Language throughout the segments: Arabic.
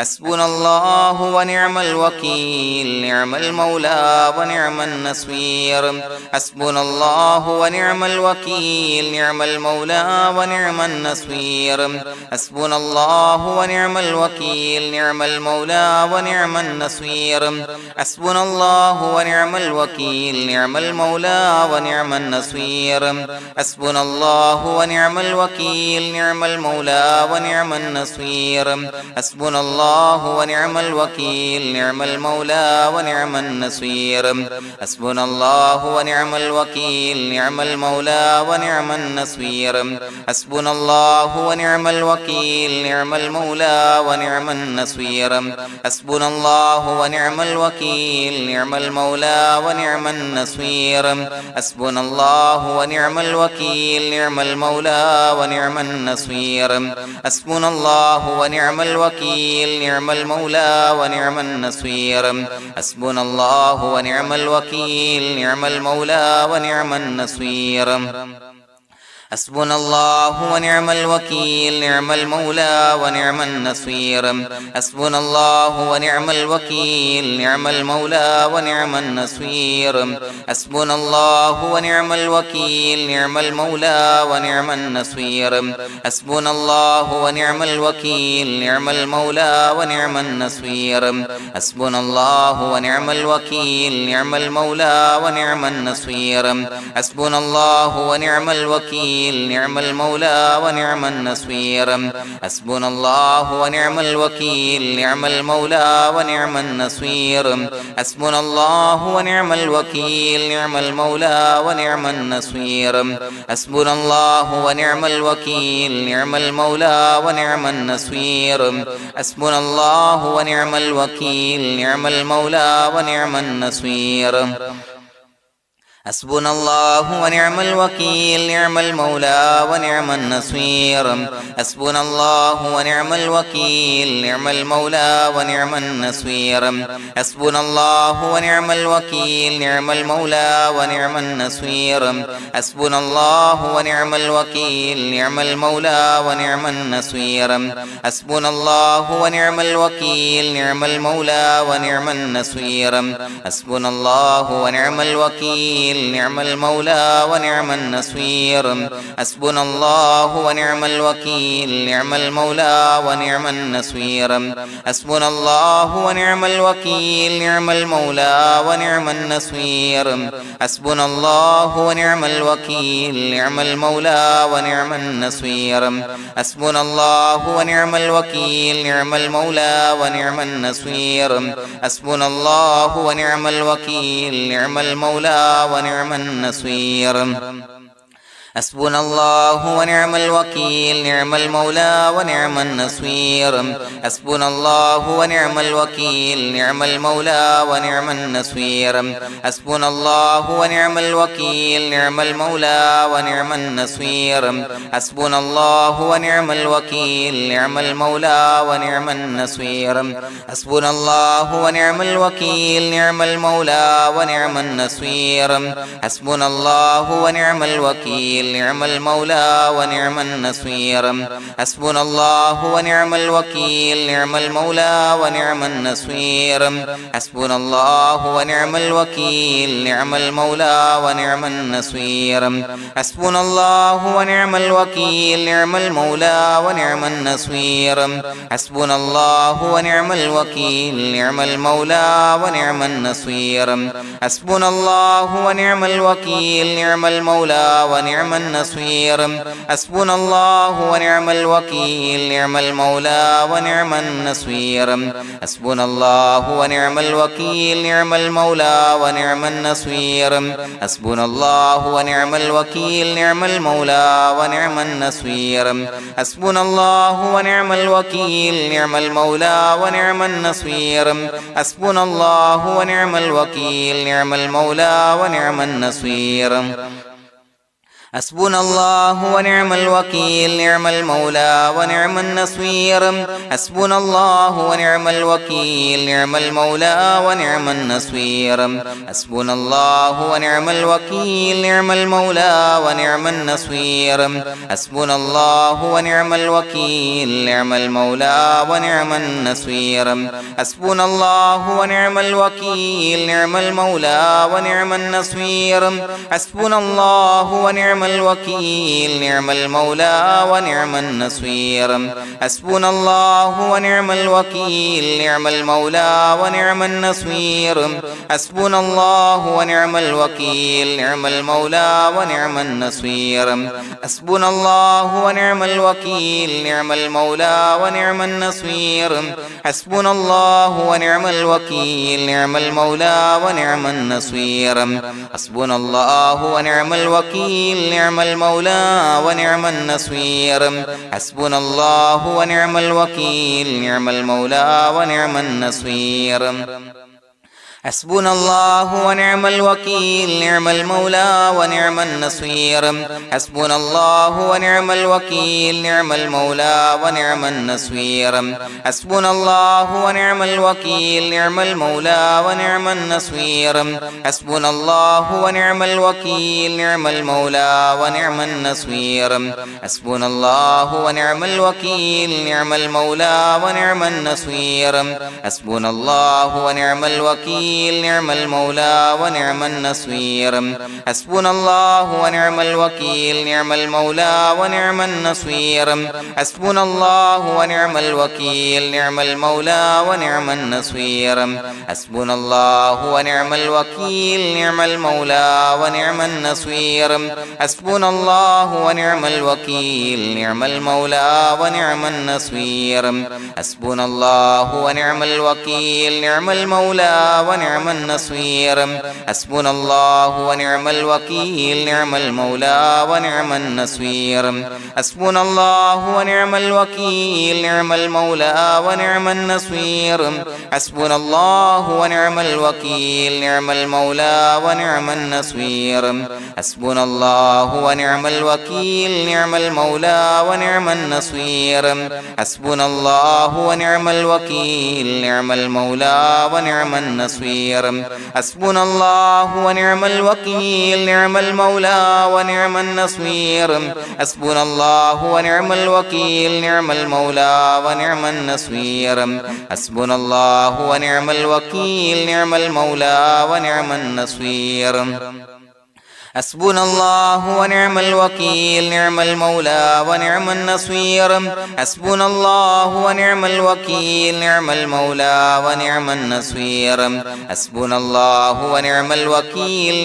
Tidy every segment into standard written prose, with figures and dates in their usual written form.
حسبنا الله ونعم الوكيل نعم المولى ونعم النصير حسبنا الله ونعم الوكيل نعم المولى ونعم النصير حسبنا الله ونعم الوكيل نعم المولى ونعم النصير حسبنا الله ونعم الوكيل نعم المولى ونعم النصير حسبنا الله ونعم الوكيل نعم المولى ونعم النصير حسبنا الله ونعم الوكيل نعم المولى ونعم النصير حسبنا الله ونعم الوكيل نعم المولى ونعم النصير حسبنا الله ونعم الوكيل نعم المولى ونعم النصير حسبنا الله ونعم الوكيل نعم المولى ونعم النصير حسبنا الله ونعم الوكيل نعم المولى ونعم النصير حسبنا الله ونعم الوكيل نعم المولى ونعم النصير حسبنا الله ونعم الوكيل نعم المولى ونعم النصير حسبنا الله ونعم الوكيل نعم المولى ونعم النصير حسبنا الله ونعم الوكيل نعم المولى ونعم النصير حسبنا الله ونعم الوكيل نعم المولى ونعم النصير حسبنا الله ونعم الوكيل نعم المولى ونعم النصير حسبنا الله ونعم الوكيل نعم المولى ونعم النصير حسبنا الله ونعم الوكيل نعم المولى ونعم النصير حسبنا الله ونعم الوكيل نعم المولى ونعم النصير حسبنا الله ونعم الوكيل نعم المولى ونعم النصير حسبنا الله ونعم الوكيل نعم المولى ونعم النصير حسبنا الله ونعم الوكيل نعم المولى ونعم النصير حسبنا الله ونعم الوكيل نعم المولى ونعم النصير حسبنا الله ونعم الوكيل نعم المولى ونعم النصير حسبنا الله ونعم الوكيل نعم المولى ونعم النصير حسبنا الله ونعم الوكيل نعم المولى ونعم النصير حسبنا الله ونعم الوكيل نعم المولى ونعم النصير حسبنا الله ونعم الوكيل نعم المولى ونعم النصير حسبنا الله ونعم الوكيل نعم المولى ونعم النصير حسبنا الله ونعم الوكيل نعم المولى ونعم النصير حسبنا الله ونعم الوكيل نعم المولى ونعم النصير حسبنا الله ونعم الوكيل نعم المولى ونعم النصير حسبنا الله ونعم الوكيل نعم المولى ونعم النصير حسبنا الله ونعم الوكيل نعم المولى ونعم النصير حسبنا الله ونعم الوكيل نعم المولى ونعم النصير حسبنا الله ونعم الوكيل نعم المولى ونعم النصير حسبنا الله ونعم الوكيل نعم المولى ونعم النصير حسبنا الله ونعم الوكيل نعم المولى ونعم النصير حسبنا الله ونعم الوكيل نعم المولى ونعم النصير حسبنا الله ونعم الوكيل نعم المولى ونعم النصير حسبنا الله ونعم الوكيل نعم المولى ونعم النصير حسبنا الله ونعم الوكيل نعم المولى ونعم النصير حسبنا الله ونعم الوكيل نعم المولى ونعم النصير حسبنا الله ونعم الوكيل نعم المولى ونعم النصير حسبنا الله ونعم الوكيل نعم المولى ونعم النصير حسبنا الله ونعم الوكيل نعم المولى ونعم النصير حسبنا الله ونعم الوكيل نعم المولى ونعم النصير حسبنا الله ونعم الوكيل نعم المولى ونعم النصير حسبنا الله ونعم الوكيل نعم المولى ونعم النصير حسبنا الله ونعم الوكيل نعم المولى ونعم النصير حسبنا الله ونعم الوكيل نعم المولى ونعم النصير حسبنا الله ونعم الوكيل نعم المولى ونعم النصير حسبنا الله ونعم الوكيل نعم المولى ونعم النصير حسبنا الله ونعم الوكيل نعم المولى ونعم النصير حسبنا الله ونعم الوكيل نعم المولى ونعم النصير حسبنا الله ونعم الوكيل نعم المولى ونعم النصير حسبنا الله ونعم الوكيل نعم المولى ونعم النصير حسبنا الله ونعم الوكيل نعم المولى ونعم النصير حسبنا الله ونعم الوكيل نعم المولى ونعم النصير حسبنا الله ونعم الوكيل نعم المولى ونعم النصير حسبنا الله ونعم الوكيل نعم المولى ونعم النصير حسبنا الله ونعم الوكيل نعم المولى ونعم النصير حسبنا الله ونعم الوكيل نعم المولى ونعم النصير حسبنا الله ونعم الوكيل نعم المولى ونعم النصير حسبنا الله ونعم الوكيل نعم المولى ونعم النصير حسبنا الله ونعم الوكيل نعم المولى ونعم النصير حسبنا الله ونعم الوكيل نعم المولى ونعم النصير حسبنا الله ونعم الوكيل نعم المولى ونعم النصير حسبنا الله ونعم الوكيل نعم المولى ونعم النصير حسبنا الله ونعم الوكيل نعم المولى ونعم النصير حسبنا الله ونعم الوكيل نعم المولى ونعم النصير حسبنا الله ونعم الوكيل نعم المولى ونعم النصير حسبنا الله ونعم الوكيل نعم المولى ونعم النصير حسبنا الله ونعم الوكيل نعم المولى ونعم النصير حسبنا الله ونعم الوكيل نعم المولى ونعم النصير حسبنا الله ونعم الوكيل نعم المولى ونعم النصير حسبنا الله ونعم الوكيل نعم المولى ونعم النصير حسبنا الله ونعم الوكيل نعم المولى ونعم النصير حسبنا الله ونعم الوكيل نعم المولى ونعم النصير حسبنا الله ونعم الوكيل نعم المولى ونعم النصير حسبنا الله ونعم الوكيل نعم المولى ونعم النصير حسبنا الله ونعم الوكيل نعم المولى ونعم النصير حسبنا الله ونعم الوكيل نعم المولى ونعم النصير حسبنا الله ونعم الوكيل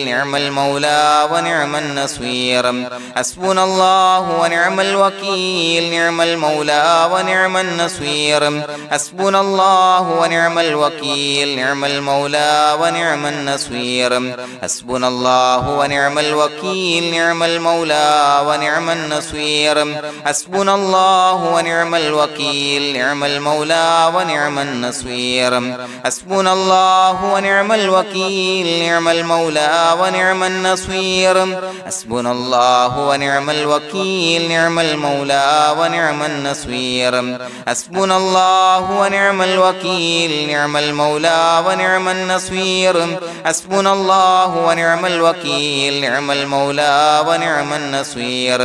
نعم المولى ونعم النصير حسبنا الله ونعم الوكيل نعم المولى ونعم النصير حسبنا الله ونعم الوكيل نعم المولى ونعم النصير حسبنا الله ونعم الوكيل نعم المولى ونعم النصير حسبنا الله ونعم الوكيل نعم المولى ونعم النصير حسبنا الله ونعم الوكيل نعم المولى ونعم النصير حسبنا الله ونعم الوكيل نعم المولى ونعم النصير حسبنا الله ونعم الوكيل نعم المولى ونعم النصير حسبنا الله ونعم الوكيل نعم المولى ونعم النصير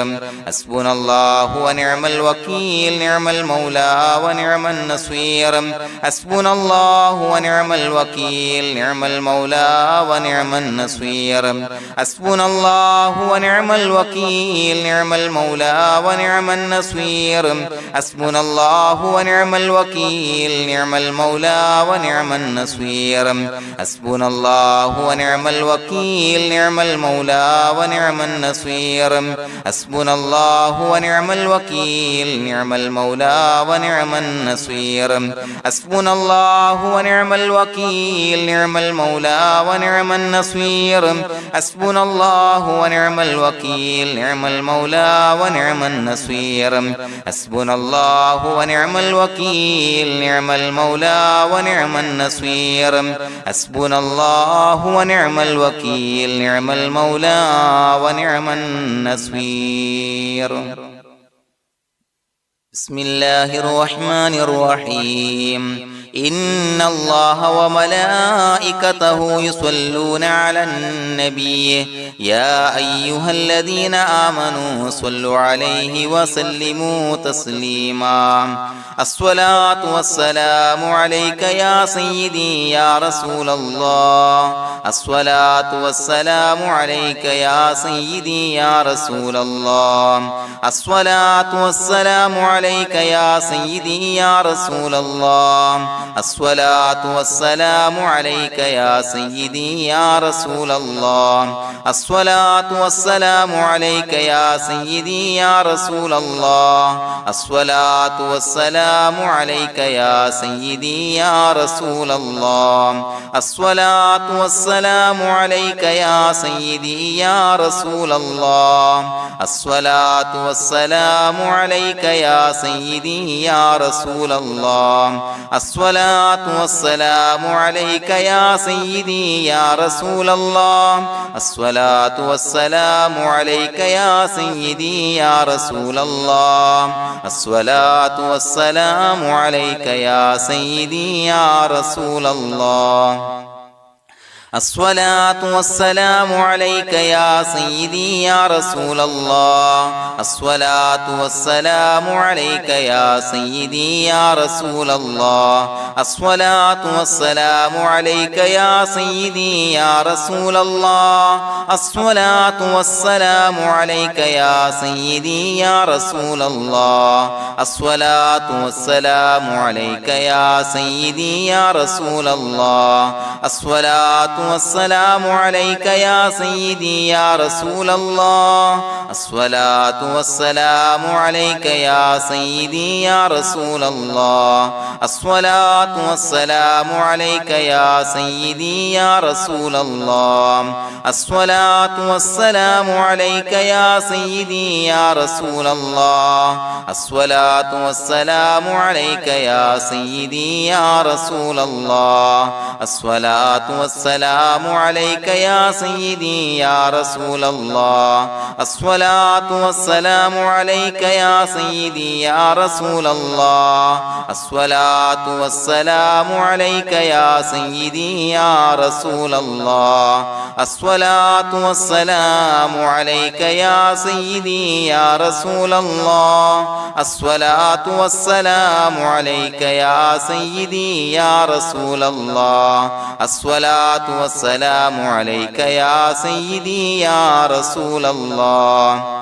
حسبنا الله ونعم الوكيل نعم المولى ونعم النصير حسبنا الله ونعم الوكيل نعم المولى ونعم النصير حسبنا الله ونعم الوكيل نعم المولى ونعم النصير حسبنا الله ونعم الوكيل نعم المولى ونعم النصير حسبنا الله ونعم الوكيل نعم المولى ونعم النصير حسبنا الله ونعم الوكيل نعم المولى ونعم النصير حسبنا الله ونعم الوكيل نعم المولى ونعم النصير حسبنا الله ونعم الوكيل نعم المولى ونعم النصير حسبنا الله ونعم الوكيل نعم المولى ونعم النصير حسبنا الله ونعم الوكيل نعم المولى ونعم النصير بسم الله الرحمن الرحيم إن الله وملائكته يصلون على النبي يا أيها الذين آمنوا صلوا عليه وسلموا تسليما الصلاة والسلام عليك يا سيدي يا رسول الله الصلاة والسلام عليك يا سيدي يا رسول الله الصلاة والسلام عليك يا سيدي يا رسول الله الصلاة والسلام عليك يا سيدي يا رسول الله الصلاة والسلام عليك يا سيدي يا رسول الله الصلاة والسلام عليك يا سيدي يا رسول الله الصلاة والسلام عليك يا سيدي يا رسول الله الصلاة والسلام عليك يا سيدي يا رسول الله الصلاة والسلام عليك يا سيدي يا رسول الله الصلاة والسلام عليك يا سيدي يا رسول الله الصلاة والسلام عليك يا سيدي يا رسول الله الصلاة والسلام عليك يا سيدي يا رسول الله الصلاة والسلام عليك يا سيدي يا رسول الله الصلاة والسلام عليك يا سيدي يا رسول الله الصلاة والسلام عليك يا سيدي يا رسول الله الصلاة والسلام عليك يا سيدي يا رسول الله الصلاة والسلام عليك يا سيدي يا رسول الله الصلاة والسلام عليك يا سيدي يا رسول الله الصلاة والسلام عليك يا سيدي يا رسول الله الصلاة والسلام عليك يا سيدي يا رسول الله الصلاة والسلام عليك يا سيدي يا رسول الله الصلاة والسلام عليك يا سيدي يا رسول الله الصلاة والسلام عليك يا سيدي يا رسول الله الصلاة والسلام عليك يا سيدي يا رسول الله الصلاة والسلام عليك يا سيدي يا رسول الله الصلاة والسلام عليك يا سيدي يا رسول الله الصلاة والسلام عليك يا سيدي يا رسول الله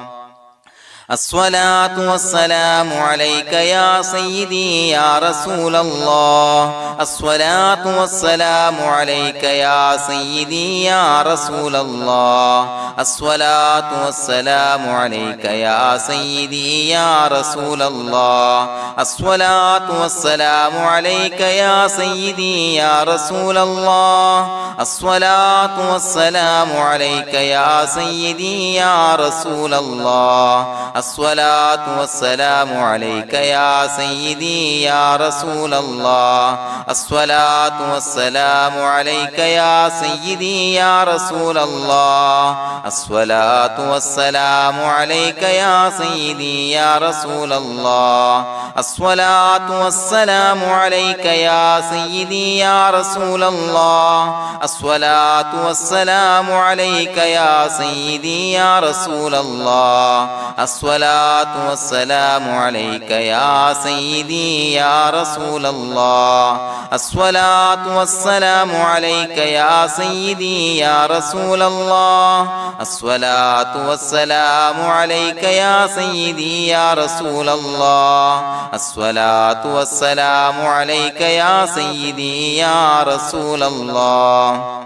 الصلاة والسلام عليك يا سيدي يا رسول الله الصلاة والسلام عليك يا سيدي يا رسول الله الصلاة والسلام عليك يا سيدي يا رسول الله الصلاة والسلام عليك يا سيدي يا رسول الله الصلاة والسلام عليك يا سيدي يا رسول الله الصلاة والسلام عليك يا سيدي يا رسول الله الصلاة والسلام عليك يا سيدي يا رسول الله الصلاة والسلام عليك يا سيدي يا رسول الله الصلاة والسلام عليك يا سيدي يا رسول الله الصلاة والسلام عليك يا سيدي يا رسول الله الصلاة والسلام عليك يا سيدي يا رسول الله الصلاة والسلام عليك يا سيدي يا رسول الله الصلاة والسلام عليك يا سيدي يا رسول الله الصلاة والسلام عليك يا سيدي يا رسول الله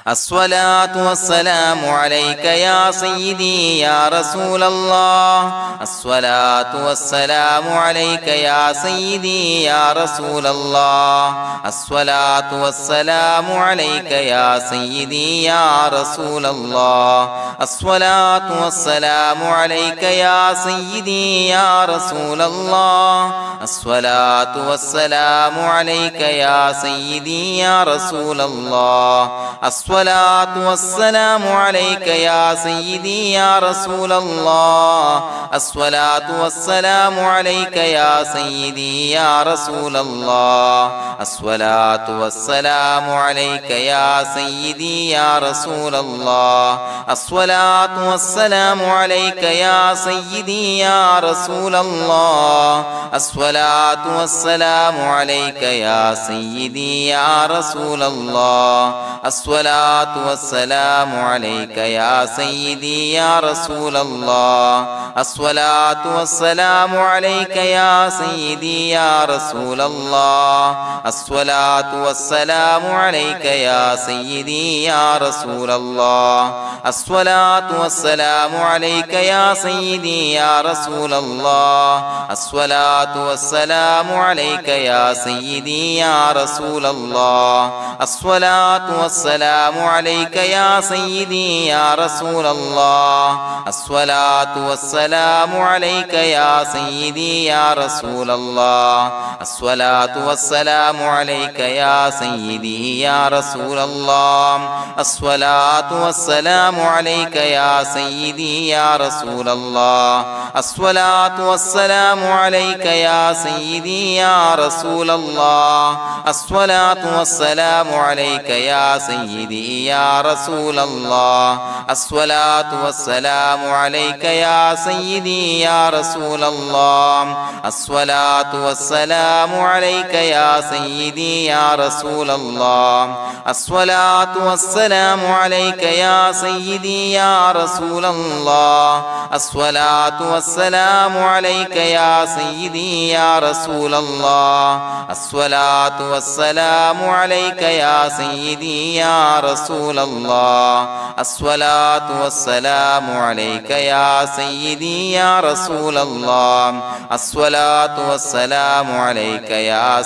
الصلاة والسلام عليك يا سيدي يا رسول الله الصلاة والسلام عليك يا سيدي يا رسول الله الصلاة والسلام عليك يا سيدي يا رسول الله الصلاة والسلام عليك يا سيدي يا رسول الله الصلاة والسلام عليك يا سيدي يا رسول الله الصلاة والسلام عليك يا سيدي يا رسول الله الصلاة والسلام عليك يا سيدي يا رسول الله الصلاة والسلام عليك يا سيدي يا رسول الله الصلاة والسلام عليك يا سيدي يا رسول الله الصلاة والسلام عليك يا سيدي يا رسول الله الصلاة والسلام عليك يا سيدي يا رسول الله الصلاة والسلام عليك يا سيدي يا رسول الله الصلاة والسلام عليك يا سيدي يا رسول الله الصلاة والسلام عليك يا سيدي يا رسول الله الصلاة والسلام عليك يا سيدي يا رسول الله الصلاة والسلام عليك يا سيدي يا رسول الله الصلاة والسلام عليك يا سيدي يا رسول الله الصلاة والسلام عليك يا سيدي يا رسول الله الصلاة والسلام عليك يا سيدي يا رسول الله الصلاة والسلام عليك يا سيدي يا رسول الله الصلاة والسلام عليك يا سيدي يا رسول الله الصلاة والسلام عليك يا سيدي يا رسول الله الصلاة والسلام عليك يا سيدي يا رسول الله الصلاة والسلام عليك يا سيدي يا رسول الله الصلاة والسلام عليك يا سيدي يا رسول الله الصلاة والسلام عليك يا سيدي يا رسول الله الصلاة والسلام عليك يا سيدي يا رسول الله الصلاة والسلام عليك يا سيدي يا رسول الله الصلاة والسلام عليك يا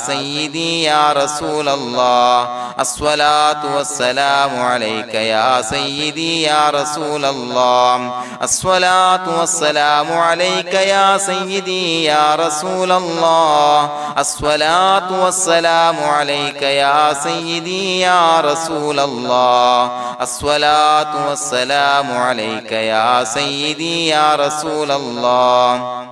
سيدي يا رسول الله الصلاة والسلام عليك يا سيدي يا رسول الله الصلاة والسلام عليك يا سيدي يا رسول الله الصلاة والسلام عليك يا سيدي يا رسول الله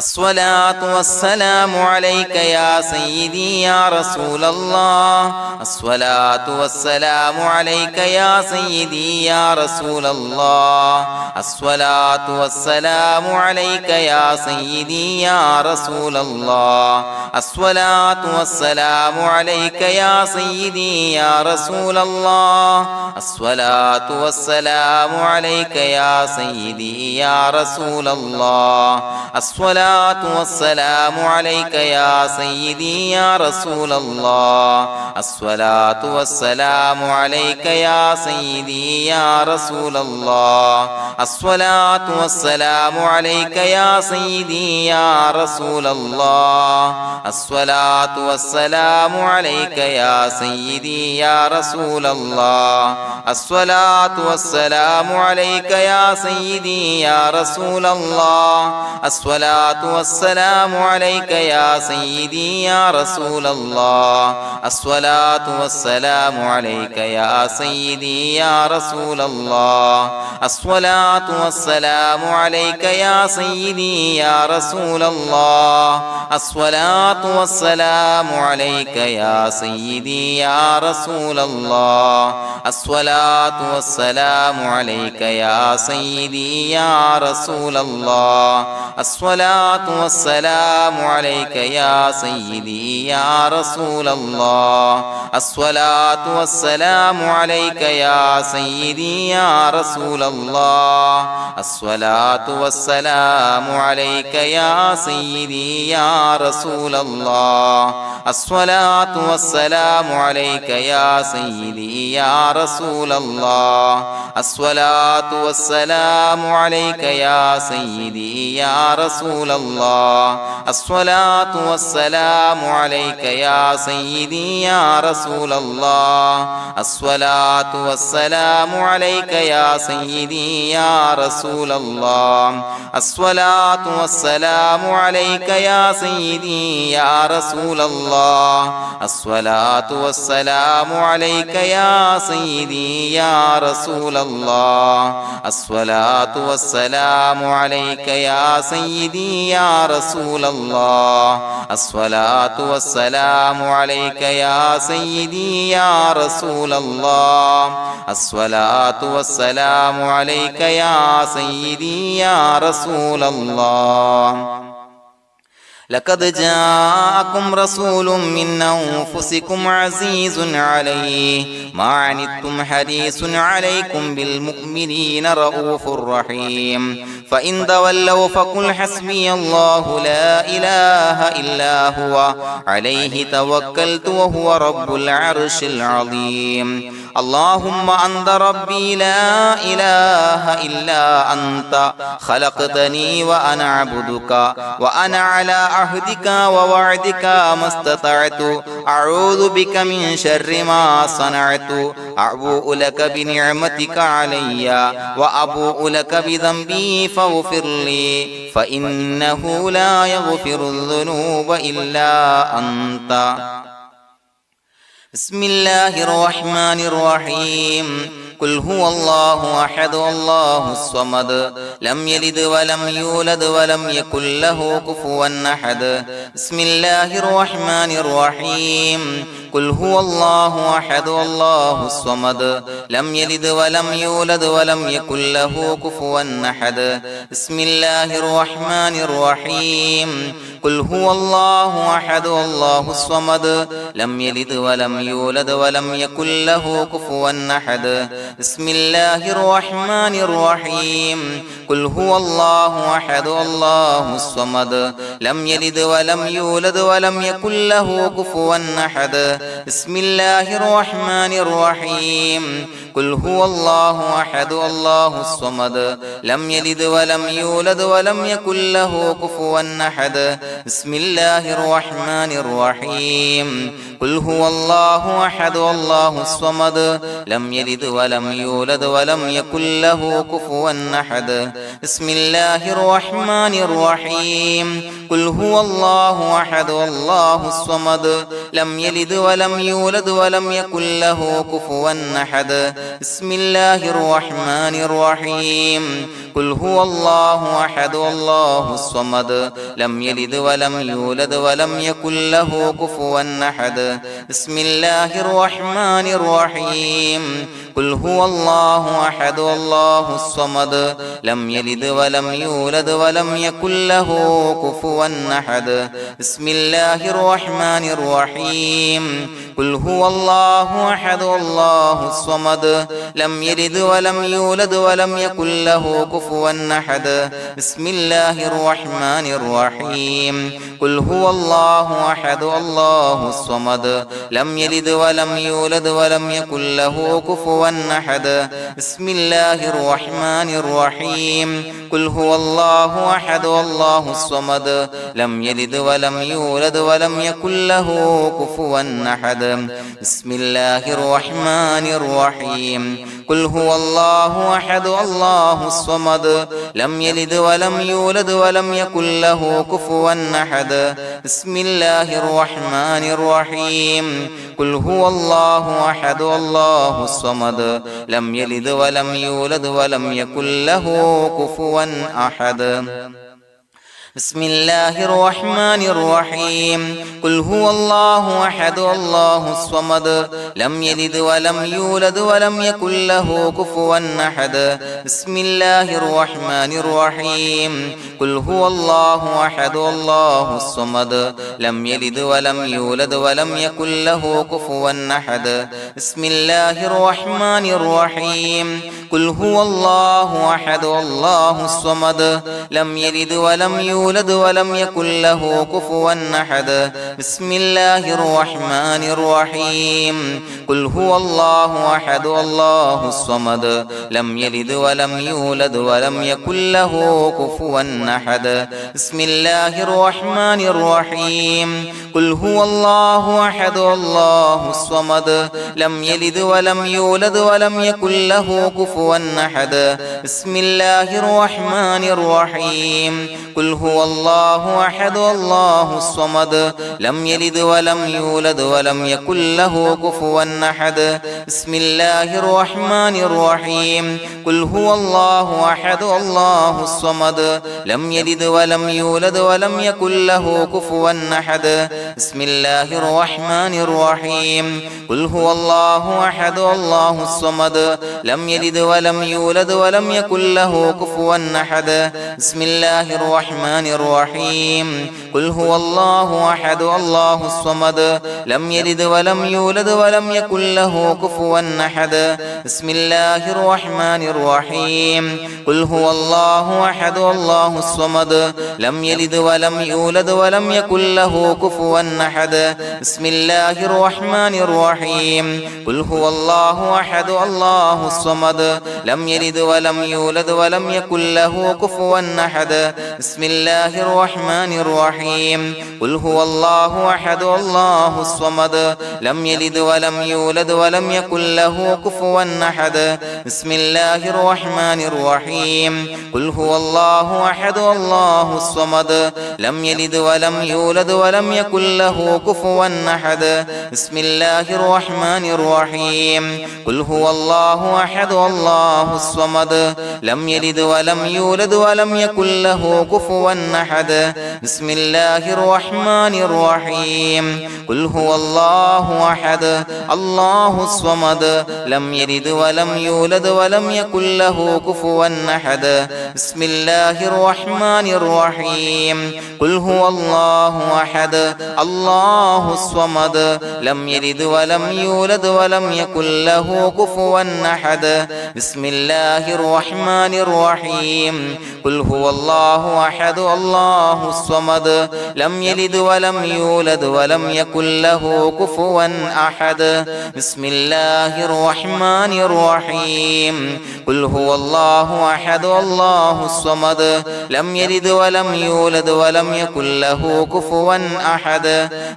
الصلاة والسلام عليك يا سيدي يا رسول الله الصلاة والسلام عليك يا سيدي يا رسول الله الصلاة والسلام عليك يا سيدي يا رسول الله الصلاة والسلام عليك يا سيدي يا رسول الله الصلاة والسلام عليك يا سيدي يا رسول الله الصلاة والسلام عليك يا سيدي يا رسول الله الصلاة والسلام عليك يا سيدي يا رسول الله الصلاة والسلام عليك يا سيدي يا رسول الله الصلاة والسلام عليك يا سيدي يا رسول الله الصلاة والسلام عليك يا سيدي يا رسول الله الصلاة والسلام عليك يا سيدي يا رسول الله الصلاة والسلام عليك يا سيدي يا رسول الله الصلاة والسلام عليك يا سيدي يا رسول الله الصلاة والسلام عليك يا سيدي يا رسول الله الصلاة والسلام عليك يا سيدي يا رسول الله الصلاة الصلاة والسلام عليك يا سيدي يا رسول الله الصلاة والسلام عليك يا سيدي يا رسول الله الصلاة والسلام عليك يا سيدي يا رسول الله الصلاة والسلام عليك يا سيدي يا رسول الله الصلاة والسلام عليك يا سيدي يا رسول الله الصلاة والسلام عليك يا سيدي يا رسول الله الصلاة والسلام عليك يا سيدي يا رسول الله الصلاة والسلام عليك يا سيدي يا رسول الله الصلاة والسلام عليك يا سيدي يا رسول الله الصلاة والسلام عليك يا سيدي يا رسول الله الصلاة والسلام عليك يا سيدي يا رسول الله الصلاة والسلام عليك يا سيدي يا رسول الله لقد جاءكم رسول من أنفسكم عزيز عليه ما عنتم حريص عليكم بالمؤمنين رؤوف رحيم فإن تولوا فقل حسبي الله لا إله إلا هو عليه توكلت وهو رب العرش العظيم اللهم أنت ربي لا إله إلا أنت خلقتني وأنا عبدك وأنا على عهدك ووعدك ما استطعت أعوذ بك من شر ما صنعت أبوء لك بنعمتك علي وأبوء لك بذنبي فاغفر لي فإنه لا يغفر الذنوب إلا أنت بسم الله الرحمن الرحيم قل هو الله أحد الله الصمد لم يلد ولم يولد ولم يكن له كفوا أحد بسم الله الرحمن الرحيم قل هو الله أحد الله الصمد لم يلد ولم يولد ولم يكن له كفوا أحد بسم الله الرحمن الرحيم قل هو الله أحد الله الصمد لم يلد ولم يولد ولم يكن له كفوا أحد بسم الله الرحمن الرحيم قل هو الله أحد الله الصمد لم يلد ولم يولد ولم يكن له كفوا أحد بسم الله الرحمن الرحيم قل هو الله أحد الله الصمد لم يلد ولم يولد ولم يكن له كفوا أحد بسم الله الرحمن الرحيم قل هو الله أحد الله الصمد لم يلد ولم يولد ولم يكن له كفوا أحد بسم الله الرحمن الرحيم قل هو الله أحد الله الصمد لم يلد ولم يولد ولم يكن له كفوا أحد بسم الله الرحمن الرحيم قل هو الله أحد الله الصمد لم يلد ولم يولد ولم يكن له كفوا أحد بسم الله الرحمن الرحيم قل هو الله أحد الله الصمد لم يلد ولم يولد ولم يكن له كفوا أحد بسم الله الرحمن الرحيم قل هو الله أحد الله الصمد لم يلد ولم يولد ولم يكن له كفوا أحد بسم الله الرحمن الرحيم قل هو الله أحد الله الصمد لم يلد ولم يولد ولم يكن له كفوا أحد بسم الله الرحمن الرحيم قل هو الله أحد الله الصمد لم يلد ولم يولد ولم يكن له كفوا أحد بسم الله الرحمن الرحيم قل هو الله أحد الله الصمد لم يلد ولم يولد ولم يكن له كفوا أحد بسم الله الرحمن الرحيم قل هو الله أحد الله الصمد لم يلد ولم يولد ولم يكن له كفوا أحد بسم الله الرحمن الرحيم قل هو الله أحد الله الصمد لم يلد ولم يولد ولم يكن له كفوا أحد بسم الله الرحمن الرحيم قل هو الله أحد الله الصمد لم يلد ولم يولد ولم يكن له كفوا أحد بسم الله الرحمن الرحيم قل هو الله أحد الله الصمد لم يلد ولم يولد ولم يكن له كفوا أحد بسم الله الرحمن الرحيم قل هو الله أحد الله الصمد لم يلد ولم يولد ولم يكن له كفوا أحد بسم الله الرحمن الرحيم قل هو الله أحد الله الصمد لم يلد ولم يولد ولم يكن له كفوا أحد بسم الله الرحمن الرحيم قل هو الله أحد الله الصمد لم يلد ولم يولد ولم يكن له كفوا أحد بسم الله الرحمن الرحيم قل هو الله أحد الله الصمد لم يلد ولم يولد ولم يكن له كفوا أحد بسم الله الرحمن الرحيم قل هو الله أحد الله الصمد لم يلد ولم يولد ولم يكن له كفوا أحد بسم الله الرحمن الرحيم قل هو الله أحد الله الصمد لم يلد ولم يولد ولم يكن له كفوا أحد بسم الله الرحمن الرحيم قل هو الله أحد الله الصمد لم يلد ولم يولد ولم يكن له كفوا أحد بسم الله الرحمن الرحيم قل هو الله أحد الله الصمد لم يلد ولم يولد ولم يكن له كفوا أحد بسم الله الرحمن الرحيم قل هو الله أحد الله الصمد لم يلد ولم يولد ولم يكن له كفوا أحد بسم الله الرحمن الرحيم قل هو الله أحد الله الصمد لم يلد ولم يولد ولم يكن له كفوا أحد بسم الله الرحمن الرحيم قل هو الله أحد الله الصمد لم يلد ولم يولد ولم يكن له كفوا أحد بسم الله الرحمن الرحيم قل هو الله أحد الله الصمد لم يلد ولم يولد ولم يكن له كفوا أحد بسم الله الرحمن الرحيم قل هو الله أحد الله الصمد لم يلد ولم يولد ولم يكن له كفوا أحد بسم الله الرحمن الرحيم قل هو الله أحد الله الصمد لم يلد ولم يولد ولم يكن له كفوا أحد بسم الله الرحمن الرحيم قل هو الله أحد الله الصمد لم يلد ولم يولد ولم يكن له كفوا أحد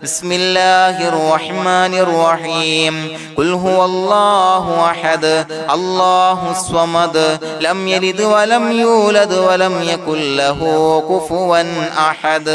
بسم الله الرحمن الرحيم قل هو الله أحد الله الصمد لم يلد ولم يولد ولم يكن له كفوا أحد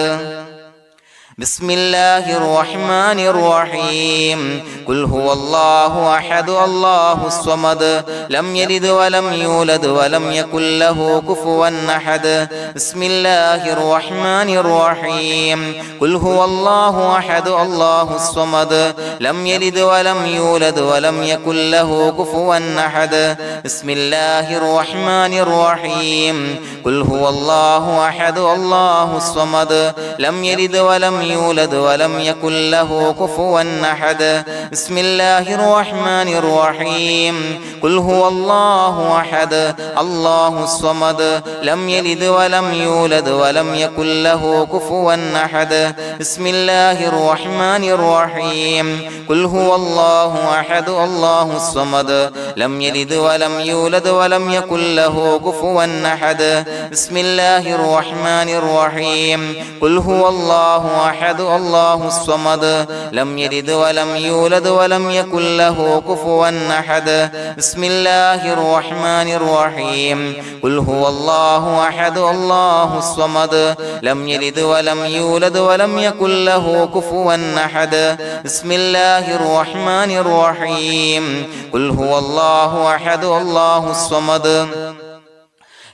بسم الله الرحمن الرحيم قل هو الله أحد الله الصمد لم يلد ولم يولد ولم يكن له كفوا أحد بسم الله الرحمن الرحيم قل هو الله أحد الله الصمد لم يلد ولم يولد ولم يكن له كفوا أحد بسم الله الرحمن الرحيم قل هو الله أحد الله الصمد لم يلد ولم يولد ولم يكن له كفوا أحد بسم الله الرحمن الرحيم قل هو الله أحد الله الصمد لم يلد ولم يولد ولم يكن له كفوا أحد بسم الله الرحمن الرحيم قل هو الله أحد الله الصمد لم يلد ولم يولد ولم يكن له كفوا أحد بسم الله الرحمن الرحيم قل هو الله أحد الله الصمد لم يلد ولم يولد ولم يكن له كفوا أحد بسم الله الرحمن الرحيم قل هو الله أحد الله الصمد لم يلد ولم يولد ولم يكن له كفوا أحد بسم الله الرحمن الرحيم قل هو الله أحد الله الصمد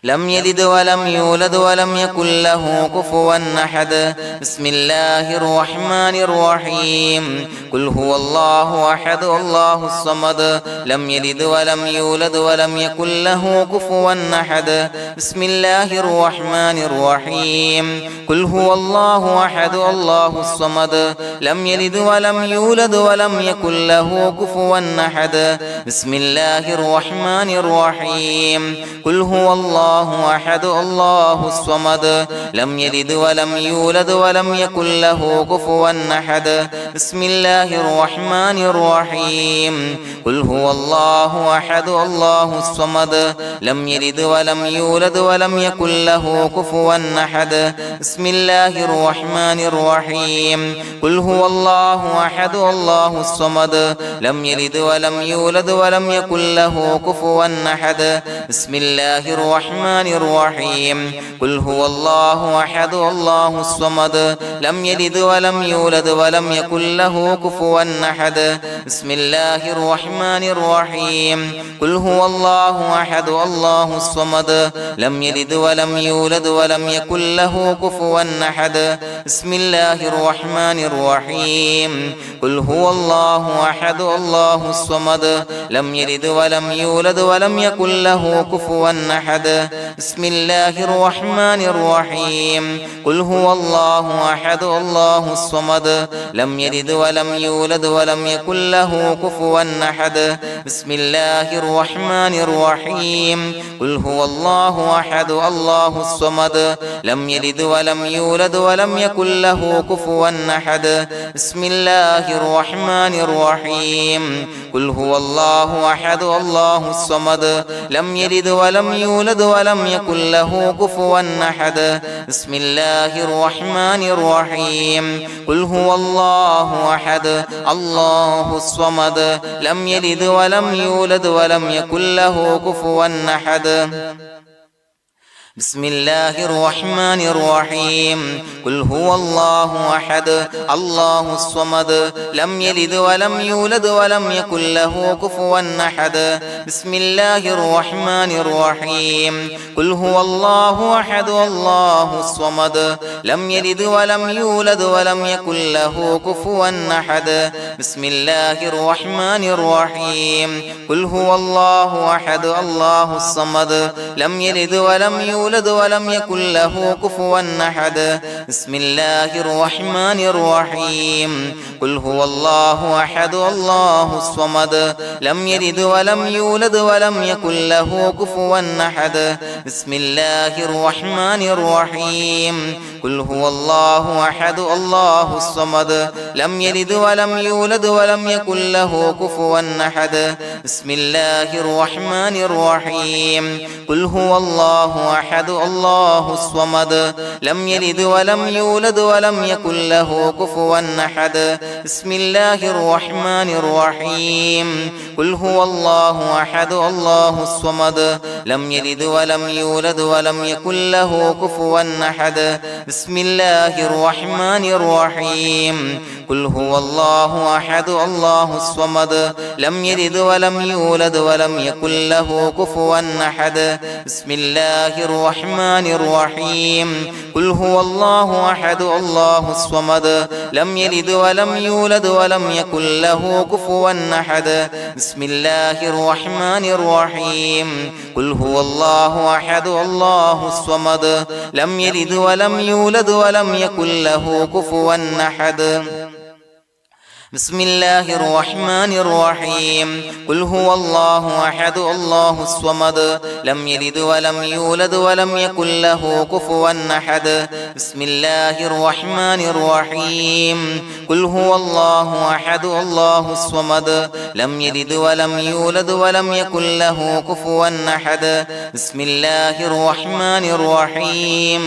لم يلد ولم يولد ولم يكن له كفوا أحد. بسم الله الرحمن الرحيم. قل هو الله أحد الله الصمد لم يلد ولم يولد ولم يكن له كفوا أحد. بسم الله الرحمن الرحيم. قل هو الله أحد الله الصمد لم يلد ولم يولد ولم يكن له كفوا أحد. بسم الله الرحمن الرحيم. قل هو الله أحد الله الصمد لم يلد ولم يولد ولم يكن له كفوا أحد. بسم الله الرحمن الرحيم. قل هو الله أحد الله الصمد لم يلد ولم يولد ولم يكن له كفوا أحد. بسم الله الرحمن الرحيم. قل هو الله أحد الله الصمد لم يلد ولم يولد ولم يكن له كفوا أحد. بسم الله الرحمن الرحيم. قل هو الله أحد الله الصمد لم يلد ولم يولد ولم يكن له كفوا أحد. بسم الله الرحمن الرحيم. قل هو الله أحد الله الصمد لم يلد ولم يولد ولم يكن له كفوا أحد. بسم الله الرحمن الرحيم. قل هو الله أحد الله الصمد لم يلد ولم يولد ولم يكن له كفوا أحد. بسم الله الرحمن الرحيم. قل هو الله أحد الله الصمد لم يلد ولم يولد ولم يكن له كفوا أحد. بسم الله الرحمن الرحيم. قل هو الله أحد الله الصمد لم يلد ولم يولد ولم يكن له كفوا أحد. بسم الله الرحمن الرحيم. قل هو الله أحد الله الصمد لم يلد ولم يولد ولم يكن له كفوا أحد. بسم الله الرحمن الرحيم. قل هو الله أحد الله الصمد لم يلد ولم يولد ولم يكن له كفوا أحد. بسم الله الرحمن الرحيم. قل هو الله أحد الله الصمد لم يلد ولم يولد ولم يكن له كفوا أحد. بسم الله الرحمن الرحيم. قل هو الله أحد الله الصمد لم يلد ولم يولد ولم يكن له كفوا أحد. بسم الله الرحمن الرحيم. قل هو الله أحد الله الصمد لم يلد ولم يولد ولم يكن له كفوا أحد. بسم الله الرحمن الرحيم. قل هو الله أحد الله الصمد لم يلد ولم يولد ولم يكن له كفوا أحد. بسم الله الرحمن الرحيم. قل هو الله أحد الله الصمد لم يلد ولم يولد ولم يكن له كفوا أحد. بسم الله الرحمن الرحيم. قل هو الله أحد الله الصمد لم يلد ولم يولد ولم يكن له كفوا أحد. بسم الله الرحمن الرحيم. قل هو الله أحد الله الصمد لم يلد ولم يولد ولم يكن له كفوا أحد. بسم الله الرحمن الرحيم. قل هو الله أحد الله الصمد لم يلد ولم يولد ولم يكن له كفوا أحد. بسم الله الرحمن الرحيم. قل هو الله أحد الله الصمد لم يلد ولم يولد ولم يكن له كفوا أحد. بسم الله الرحمن الرحيم. قل هو الله أحد الله الصمد لم يلد ولم يولد ولم يكن له كفوا أحد. بسم الله الرحمن الرحيم. قل هو الله أحد الله الصمد لم يلد ولم يولد ولم يكن له كفوا أحد. بسم الله الرحمن الرحيم. قل هو الله أحد الله الصمد لم يلد ولم يولد ولم يكن له كفوا أحد. بسم الله الرحمن الرحيم.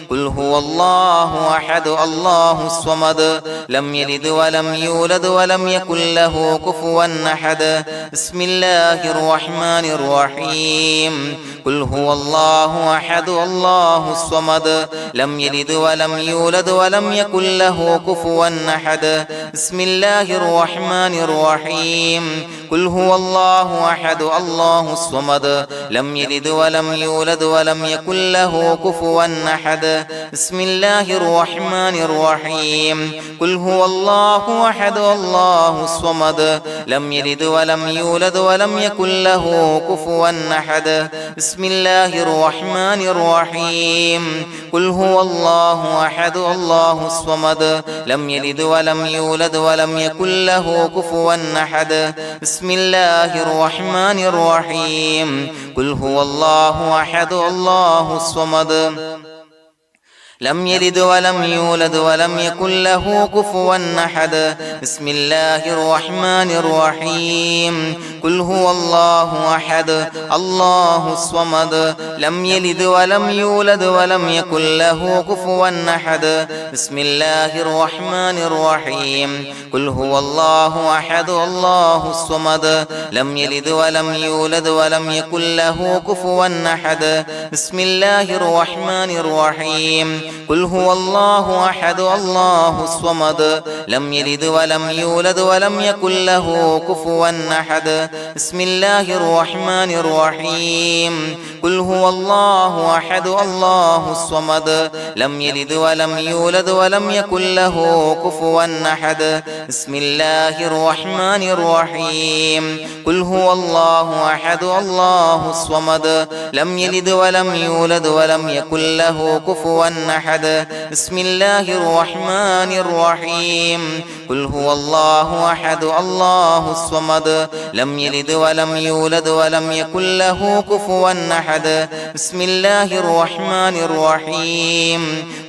قل هو الله أحد الله الصمد لم يلد ولم يولد يولد ولم يكن له كفوا أحد بسم الله الرحمن الرحيم قل هو الله أحد الله الصمد لم يلد ولم يولد ولم يكن له كفوا أحد بسم الله الرحمن الرحيم قل هو الله أحد الله الصمد لم يلد ولم يولد ولم يكن له كفوا أحد بسم الله الرحمن الرحيم قل هو الله أحد الله الصمد لم يلد ولم يولد ولم يكن له كفوا أحد بسم الله الرحمن الرحيم قل هو الله أحد الله الصمد لم يلد ولم يولد ولم يكن له كفوا أحد بسم الله الرحمن الرحيم قل هو الله أحد الله الصمد لم يلد ولم يولد ولم يكن له كفوا أحد بسم الله الرحمن الرحيم قل هو الله أحد الله الصمد لم يلد ولم يولد ولم يكن له كفوا أحد بسم الله الرحمن الرحيم قل هو الله أحد الله الصمد لم يلد ولم يولد ولم يكن له كفوا أحد بسم الله الرحمن الرحيم قل هو الله أحد الله الصمد لم يلد ولم يولد ولم يكن له كفوا أحد بسم الله الرحمن الرحيم قل هو الله أحد الله الصمد لم يلد ولم يولد ولم يكن له كفوا أحد بسم الله الرحمن الرحيم قل هو الله أحد الله الصمد لم يلد ولم يولد ولم يكن له كفوا أحد بسم الله الرحمن الرحيم قل هو الله أحد الله الصمد لم يلد ولم يولد ولم يكن له كفوا أحد بسم الله الرحمن الرحيم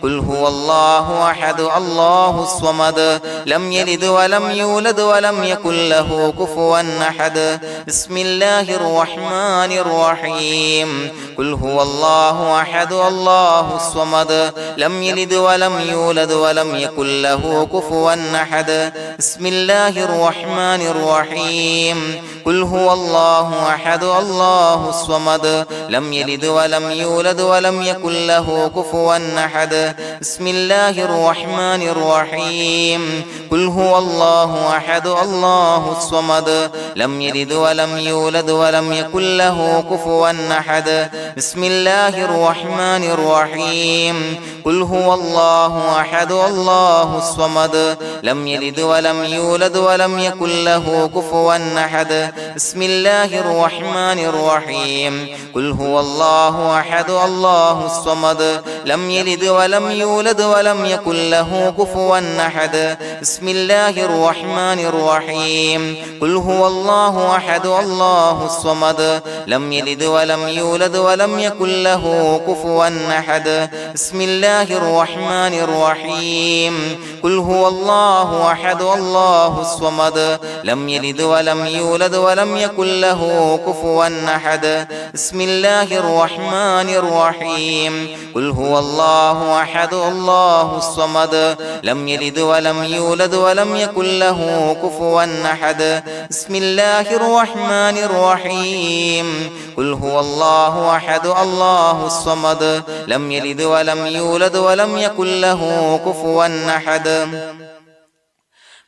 قل هو الله أحد الله الصمد لم يلد ولم يولد ولم يكن له كفوا أحد بسم الله الرحمن الرحيم قل هو الله أحد الله الصمد لم يلد ولم يولد ولم يكن له كفوا أحد بسم الله الرحمن الرحيم قل هو الله أحد الله الصمد لم يلد ولم يولد ولم يكن له كفوا أحد بسم الله الرحمن الرحيم قل هو الله أحد الله الصمد لم يلد ولم يولد ولم يكن له كفوا أحد بسم الله الرحمن الرحيم قل هو الله أحد الله الصمد لم يلد ولم يولد ولم يكن له كفوا أحد بسم الله الرحمن الرحيم قل هو الله أحد الله الصمد لم يلد ولم يولد ولم يكن له كفوا أحد بسم الله الرحمن الرحيم قل هو الله أحد الله الصمد لم يلد ولم يولد ولم يكن له كفوا أحد بسم الله الرحمن الرحيم قل هو الله أحد الله الصمد لم يلد ولم يولد ولم يكن له كفوا أحد بسم الله الرحمن الرحيم قل هو الله أحد الله الصمد لم يلد ولم يولد ولم يكن له كفوا أحد بسم الله الرحمن الرحيم قل هو الله أحد الله الصمد لم يلد ولم يولد ولم يكن له كفوا أحد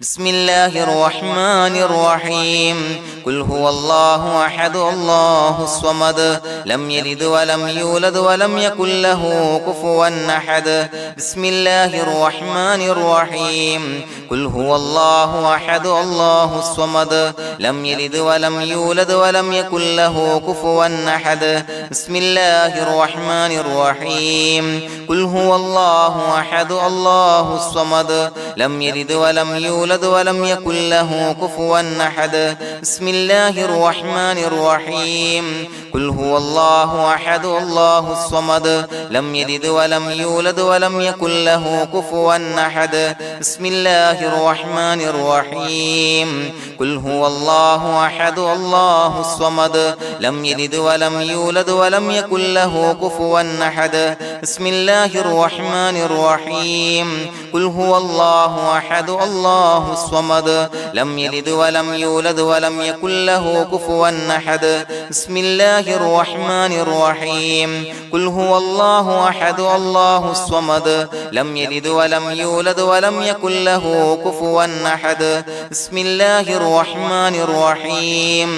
بسم الله الرحمن الرحيم قل هو الله أحد الله الصمد لم يلد ولم يولد ولم يكن له كفوا أحد بسم الله الرحمن الرحيم قل هو الله أحد الله الصمد لم يلد ولم يولد ولم يكن له كفوا أحد بسم الله الرحمن الرحيم قل هو الله أحد الله الصمد لم يلد ولم يولد ولم يكن له كفوا أحد بسم الله الرحمن الرحيم قل هو الله أحد الله الصمد لم يلد ولم يولد ولم يكن له كفوا أحد بسم الله الرحمن الرحيم قل هو الله أحد الله الصمد لم يلد ولم يولد ولم يكن له كفوا أحد بسم الله الرحمن الرحيم قل هو الله أحد الله الصمد لم يلد ولم يولد ولم يكن له كفوا أحد بسم الله الرحمن الرحيم قل هو الله أحد الله الصمد لم يلد ولم يولد ولم يكن له كفوا أحد بسم الله الرحمن الرحيم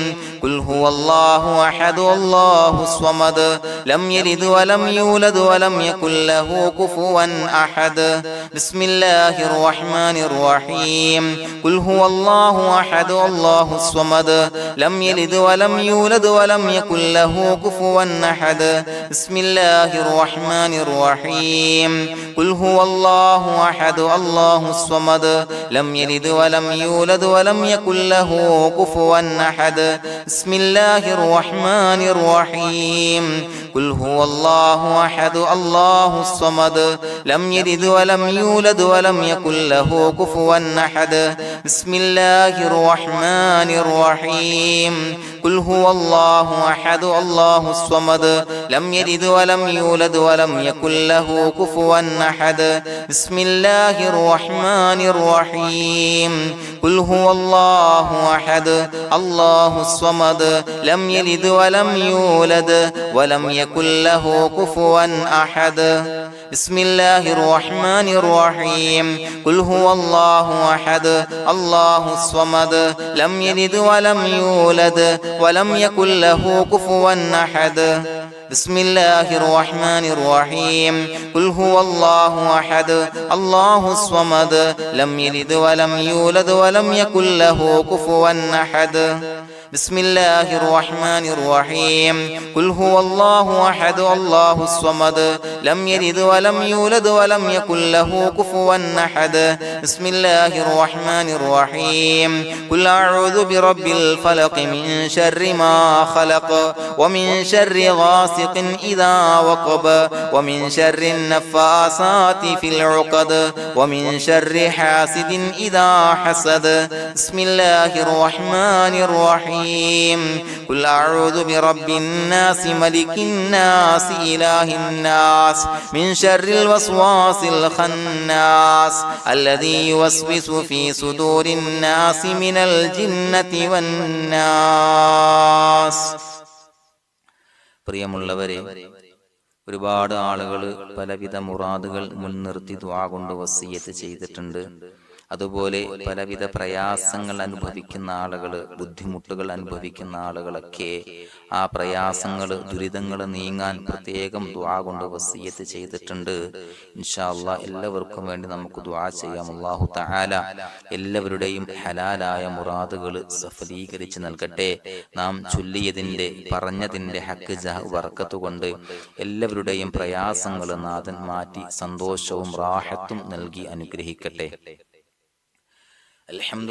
قل هو الله أحد الله الصمد لم يلد ولم يولد ولم يكن له كفوا أحد بسم الله الرحمن الرحيم قل هو الله أحد الله الصمد لم يلد ولم يولد ولم يكن له كفوا أحد بسم الله الرحمن الرحيم قل هو الله أحد الله الصمد لم يلد ولم يولد ولم يكن له كفوا أحد بسم الله الرحمن الرحيم قل هو الله أحد الله الصمد لم يلد ولم يولد ولم يكن له كفوا أحد بسم الله الرحمن الرحيم قل هو الله أحد الله الصمد لم يلد ولم يولد ولم يكن له كفوا أحد بسم الله الرحمن الرحيم قل هو الله أحد الله الصمد لم يلد ولم يولد ولم يكن له كفوا أحد بسم الله الرحمن الرحيم قل هو الله أحد الله الصمد لم يلد ولم يولد ولم يكن له كفوا أحد بسم الله الرحمن الرحيم قل هو الله أحد الله الصمد لم يلد ولم يولد ولم يكن له كفوا أحد بسم الله الرحمن الرحيم قل هو الله أحد الله الصمد لم يلد ولم يولد ولم يكن له كفوا أحد بسم الله الرحمن الرحيم قل أعوذ برب الفلق من شر ما خلق ومن شر غاسق إذا وقب ومن شر النفاثات في العقد ومن شر حاسد إذا حسد بسم الله الرحمن الرحيم قل أعوذ برب الناس ملك الناس إله الناس من شر الوسواس الخناس الذي يوسوس في صدور الناس من الجنة والناس. പ്രിയമുള്ളവരെ, ഒരുപാട് ആളുകൾ പലവിധ മുറാദുകൾ മുൻനിർത്തി ദുആ കൊണ്ട് വസിയ്യത്ത് ചെയ്തിട്ടുണ്ട്. അതുപോലെ പലവിധ പ്രയാസങ്ങൾ അനുഭവിക്കുന്ന ആളുകൾ, ബുദ്ധിമുട്ടുകൾ അനുഭവിക്കുന്ന ആളുകളൊക്കെ ആ പ്രയാസങ്ങൾ, ദുരിതങ്ങൾ നീങ്ങാൻ പ്രത്യേകം ദുആ കൊണ്ട് വസിയ്യത്ത് ചെയ്തിട്ടുണ്ട്. ഇൻഷാ അല്ലാഹ് എല്ലാവർക്കും വേണ്ടി നമുക്ക് ദുആ ചെയ്യാം. അല്ലാഹു തആല എല്ലാവരുടെയും ഹലാലായ മുറാദുകൾ സഫലീകരിച്ച് നൽകട്ടെ. നാം ചൊല്ലിയതിൻ്റെ, പറഞ്ഞതിൻ്റെ ഹക്ക് ജാഹ് ബർക്കത്ത് കൊണ്ട് എല്ലാവരുടെയും പ്രയാസങ്ങൾ നാഥൻ മാറ്റി സന്തോഷവും റാഹത്തും നൽകി അനുഗ്രഹിക്കട്ടെ. الحمد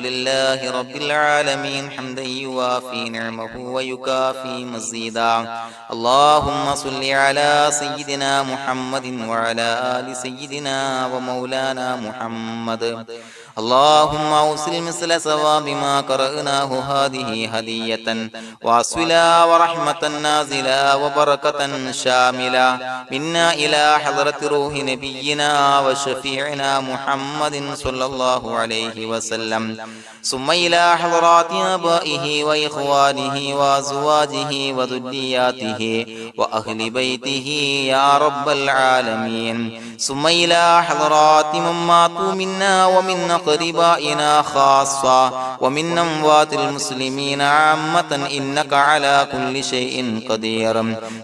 لله رب العالمين حمدا يوافي نعمه ويكافي مزيدا. اللهم صل على سيدنا محمد وعلى آل سيدنا ومولانا محمد. اللهم أوصل مثل ثواب ما قرأناه هذه هدية واصلا ورحمة نازلا وبركة شاملة منا إلى حضرة روح نبينا وشفيعنا محمد صلى الله عليه وسلم، ثم إلى حضرات آبائه وإخوانه وأزواجه وذرياته وأهل بيته يا رب العالمين، ثم إلى حضرات من ماتوا منا ومن أقربائنا خاصة ومن أموات المسلمين عامة إنك على كل شيء قدير،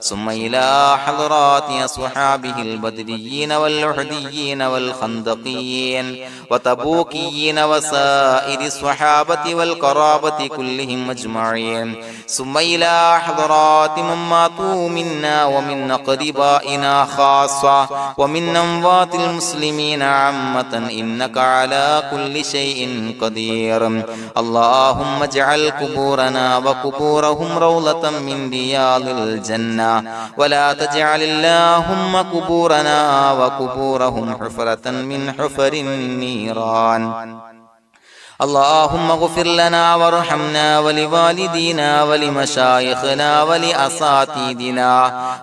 ثم إلى حضرات أصحابه البدريين والأحديين والخندقيين وتبوكيين وسائر الصحابة والقرابة كلهم أجمعين، ثم إلى حضرات من ماتوا منا ومن أقربائنا خاصة ومن أموات المسلمين عامة إنك على كل شيء قدير. اللهم اجعل قبورنا وقبورهم روضة من رياض الجنة، ولا تجعل اللهم قبورنا وقبورهم حفرة من حفر النيران. اللهم اغفر لنا وارحمنا ولوالدينا ولمشايخنا ولأساتذتنا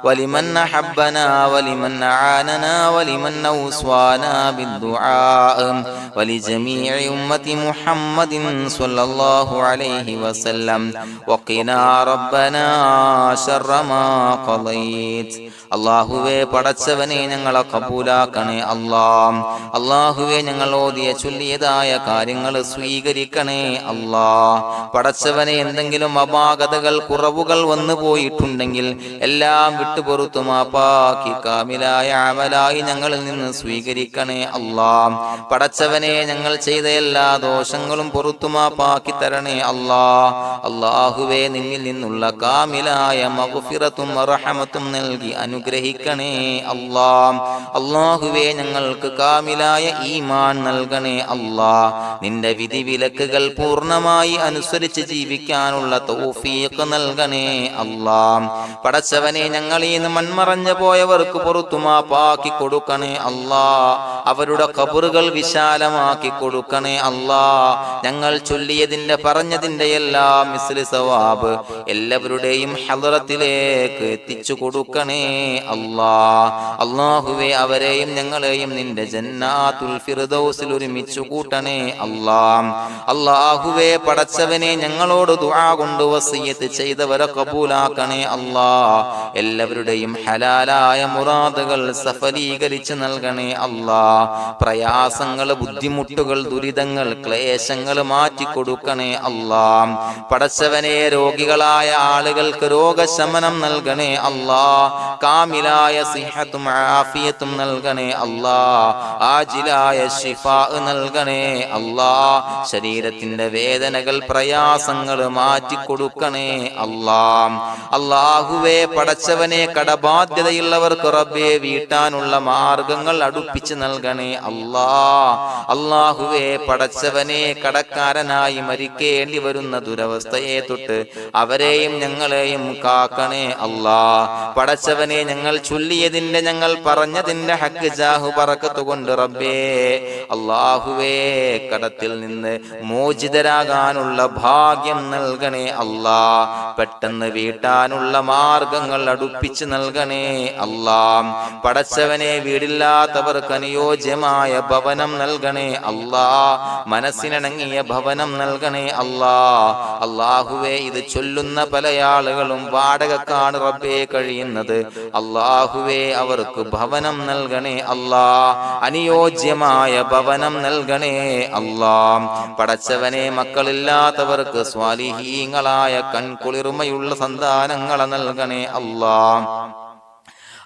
ولمن أحبنا ولمن أعاننا ولمن أوصانا بالدعاء ولجميع أمة محمد صلى الله عليه وسلم وقنا ربنا شر ما قضيت. അള്ളാഹുവേ പടച്ചവനെ ഞങ്ങളെ കബൂലാക്കണേ അല്ലാഹ്. അള്ളാഹുവേ ഞങ്ങൾ ഓതിയ ചൊല്ലിയതായ കാര്യങ്ങൾ സ്വീകരിക്കണേ അല്ലാഹ്. പടച്ചവനെ എന്തെങ്കിലും അപാകതകൾ കുറവുകൾ വന്നു പോയിട്ടുണ്ടെങ്കിൽ എല്ലാം വിട്ടുപുറത്തു മാപ്പാക്കി കാമിലായ അമലായി ഞങ്ങളിൽ നിന്ന് സ്വീകരിക്കണേ അല്ലാഹ്. പടച്ചവനെ ഞങ്ങൾ ചെയ്ത എല്ലാ ദോഷങ്ങളും പുറത്തു മാപ്പാക്കി തരണേ അല്ലാഹ്. അള്ളാഹുവേ നിന്നിൽ നിന്നുള്ള കാമിലായ മഗ്ഫിറത്തും റഹ്മത്തും നൽകി അനുഗ്രഹിക്കണേ അല്ലാഹ്. അല്ലാഹുവേ ഞങ്ങൾക്ക് കാമിലായ ഈമാൻ നൽകണേ അല്ലാഹ്. നിന്റെ വിധി വിലക്കുകൾ പൂർണ്ണമായി അനുസരിച്ച് ജീവിക്കാനുള്ള തൗഫീഖ് നൽകണേ അല്ലാഹ്. പടച്ചവനെ ഞങ്ങളിൽ നിന്ന് മൺമറഞ്ഞു പോയവർക്ക് പുറത്തു മാപ്പാക്കി കൊടുക്കണേ അല്ലാഹ്. അവരുടെ ഖബറുകൾ വിശാലമാക്കി കൊടുക്കണേ അല്ലാഹ്. ഞങ്ങൾ ചൊല്ലിയതിന്റെ പറഞ്ഞതിന്റെ എല്ലാം മിസ്ലി സവാബ് എല്ലാവരുടെയും ഹളറത്തിലേക്ക് എത്തിച്ചു കൊടുക്കണേ അല്ലാഹ്. അല്ലാഹുവേ അവരെയും ഞങ്ങളെയും നിന്റെ ജന്നാത്തുൽ ഫിർദൗസിൽ ഒരുമിച്ചു കൂട്ടണേ അല്ലാഹ്. അല്ലാഹുവേ പടച്ചവനെ ഞങ്ങളോട് ദുആ കൊണ്ട് വസിയത്ത് ചെയ്തവരെ കബൂലാക്കണേ അല്ലാഹ്. എല്ലാവരുടെയും ഹലാലായ മുറാദുകൾ സഫലീകരിച്ച് നൽകണേ അല്ലാഹ്. പ്രയാസങ്ങൾ, ബുദ്ധിമുട്ടുകൾ, ദുരിതങ്ങൾ, ക്ലേശങ്ങൾ മാറ്റിക്കൊടുക്കണേ അല്ലാഹ്. പടച്ചവനെ രോഗികളായ ആളുകൾക്ക് രോഗശമനം നൽകണേ അല്ലാഹ്. കാമിലായ സിഹത്തും ആഫിയത്തും നൽകണേ അല്ലാഹ്. ആജിലായ ശിഫാ നൽകണേ അല്ലാഹ്. ശരീരത്തിന്റെ വേദനകൾ, പ്രയാസങ്ങൾ മാറ്റിക്കൊടുക്കണേ അല്ലാഹ്. അല്ലാഹുവേ പടച്ചവനെ കടബാധ്യതയുള്ളവർക്ക് റബ്ബേ വീട്ടാനുള്ള മാർഗങ്ങൾ അടുപ്പിച്ച് നൽകണേ അല്ലാഹ്. അല്ലാഹുവേ പടച്ചവനെ കടക്കാരനായി മരിക്കേണ്ടി വരുന്ന ദുരവസ്ഥയെ തൊട്ട് അവരെയും ഞങ്ങളെയും കാക്കണേ അല്ലാഹ്. പടച്ചവനെ ഞങ്ങൾ ചൊല്ലിയതിന്റെ, ഞങ്ങൾ പറഞ്ഞതിന്റെ ഹക്ക് ജാഹു ബറക്കത്ത് കൊണ്ട് റബ്ബേ അല്ലാഹുവേ കടത്തിൽ നിന്ന് മോചിതരാകാനുള്ള ഭാഗ്യം നൽകണേ അല്ലാഹ്. പെട്ടെന്ന് വീട്ടാനുള്ള മാർഗങ്ങൾ അടുപ്പിച്ച് നൽകണേ അല്ലാഹ്. പടച്ചവനെ വീടില്ലാത്തവർക്ക് അനുയോജ്യമായ ഭവനം നൽകണേ അല്ലാഹ്. മനസ്സിനിണങ്ങിയ ഭവനം നൽകണേ അല്ലാഹ്. അല്ലാഹുവേ ഇത് ചൊല്ലുന്ന പല ആളുകളും വാടകക്കാണ് റബ്ബേ കഴിയുന്നത്. അല്ലാഹുവേ അവർക്ക് ഭവനം നൽകണേ അല്ലാഹ്. അനുയോജ്യമായ ഭവനം നൽകണേ അല്ലാഹ്. പടച്ചവനെ മക്കളില്ലാത്തവർക്ക് സ്വാലിഹീങ്ങളായ കൺകുളിർമയുള്ള സന്താനങ്ങളെ നൽകണേ അല്ലാഹ്.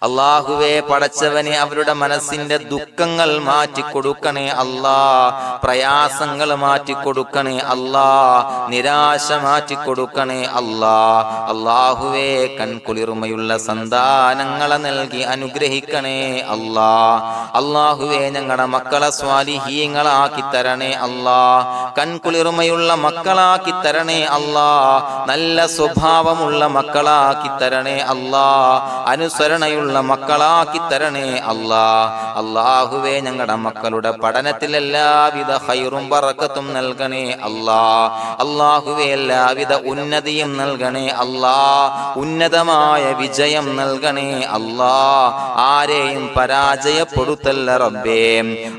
അല്ലാഹുവേ പടച്ചവനെ അവരുടെ മനസ്സിന്റെ ദുഃഖങ്ങൾ മാറ്റിക്കൊടുക്കണേ അല്ലാഹ്. പ്രയാസങ്ങൾ മാറ്റിക്കൊടുക്കണേ അല്ലാഹ്. നിരാശ മാറ്റിക്കൊടുക്കണേ അല്ലാഹ്. അല്ലാഹുവേ കൺകുളിർമയുള്ള സന്താനങ്ങളെ നൽകി അനുഗ്രഹിക്കണേ അല്ലാഹ്. അല്ലാഹുവേ ഞങ്ങളുടെ മക്കളെ സ്വാലിഹീങ്ങളാക്കി തരണേ അല്ലാഹ്. കൺകുളിർമയുള്ള മക്കളാക്കി തരണേ അല്ലാഹ്. നല്ല സ്വഭാവമുള്ള മക്കളാക്കി തരണേ അല്ലാഹ്. അനുസരണയുള്ള മക്കളാക്കി തരണേ അല്ലാഹ്. അല്ലാഹുവേ ഞങ്ങളുടെ മക്കളുടെ പഠനത്തിൽ എല്ലാവിധ ഖൈറും ബറക്കത്തും നൽകണേ അല്ലാഹ്. അല്ലാഹുവേ എല്ലാവിധ ഉന്നതിയും നൽകണേ അല്ലാഹ്. ഉന്നതമായ വിജയം നൽകണേ അല്ലാഹ്. ആരെയും പരാജയപ്പെടുത്തല്ല റബ്ബേ.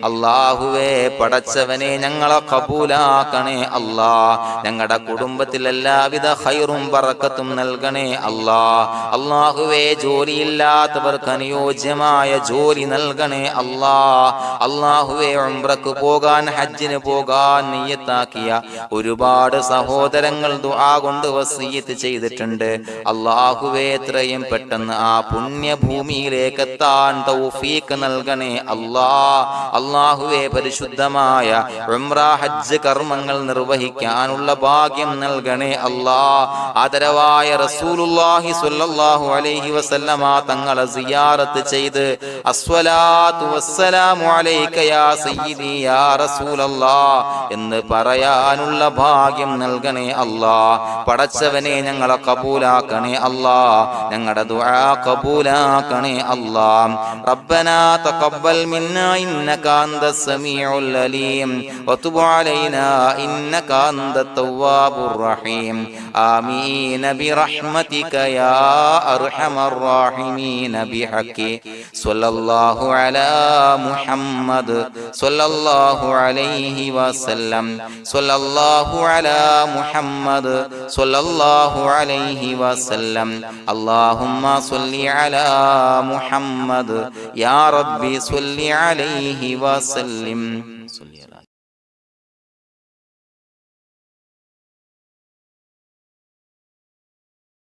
അല്ലാഹുവേ പടച്ചവനെ ഞങ്ങളെ കബൂലാക്കണേ അല്ലാഹ്. ഞങ്ങളുടെ കുടുംബത്തിൽ എല്ലാവിധ ഖൈറും ബറക്കത്തും നൽകണേ അല്ലാഹ്. അല്ലാഹുവേ ജോലിയില്ലാത്ത അനുയോജ്യമായ ജോലി നൽകണേ അല്ലാഹ്. അല്ലാഹുവേ ഉംറക്ക് പോകാൻ, ഹജ്ജിന് പോകാൻ നിയ്യത്താക്കിയ ഒരുപാട് സഹോദരങ്ങൾ ദുആ കൊണ്ട് വസിയത്ത് ചെയ്തിട്ടുണ്ട്. അല്ലാഹുവേ എത്രയും പെട്ടെന്ന് ആ പുണ്യഭൂമിയിലേക്ക് എത്താൻ തൗഫീഖ് നൽകണേ അല്ലാഹ്. അല്ലാഹുവേ പരിശുദ്ധമായ ഉംറ ഹജ്ജ് കർമ്മങ്ങൾ നിർവഹിക്കാനുള്ള ഭാഗ്യം നൽകണേ അല്ലാഹ്. ആദരവായ റസൂലുള്ളാഹി സ്വല്ലല്ലാഹു അലൈഹി വസല്ലമ തങ്ങളെ സിയാറത്ത് ചെയ്ത് അസ്സലാത്തു വസ്സലാമു അലൈക യാ സയ്യിദി യാ റസൂലല്ലാഹ് എന്ന് പറയാനുള്ള ഭാഗ്യം നൽകണേ അല്ലാ. പടച്ചവനെ ഞങ്ങളെ കബൂലാക്കണേ അല്ലാ, ഞങ്ങളുടെ ദുആ കബൂലാക്കണേ അല്ലാ. റബ്ബനാ തഖബ്ബൽ മിന്നാ ഇന്നക അന്തസ് സമീഉൽ അലീം വതുബ് അലൈനാ ഇന്നക അന്തത് തവ്വാബുർ റഹീം. ആമീൻ ബിറഹ്മതിക യാ അർഹമർ റഹീമീൻ ബിഹഖി സ്വല്ലല്ലാഹു അലാ മുഹമ്മദ് സ്വല്ലല്ലാഹു അലൈഹി വസല്ലം സ്വല്ലല്ലാഹു അലാ മുഹമ്മദ് സ്വല്ലല്ലാഹു അലൈഹി വസല്ലം. അല്ലാഹുമ്മ സ്വല്ലി അലാ മുഹമ്മദ് യാ റബ്ബി സ്വല്ലി അലൈഹി വസല്ലം.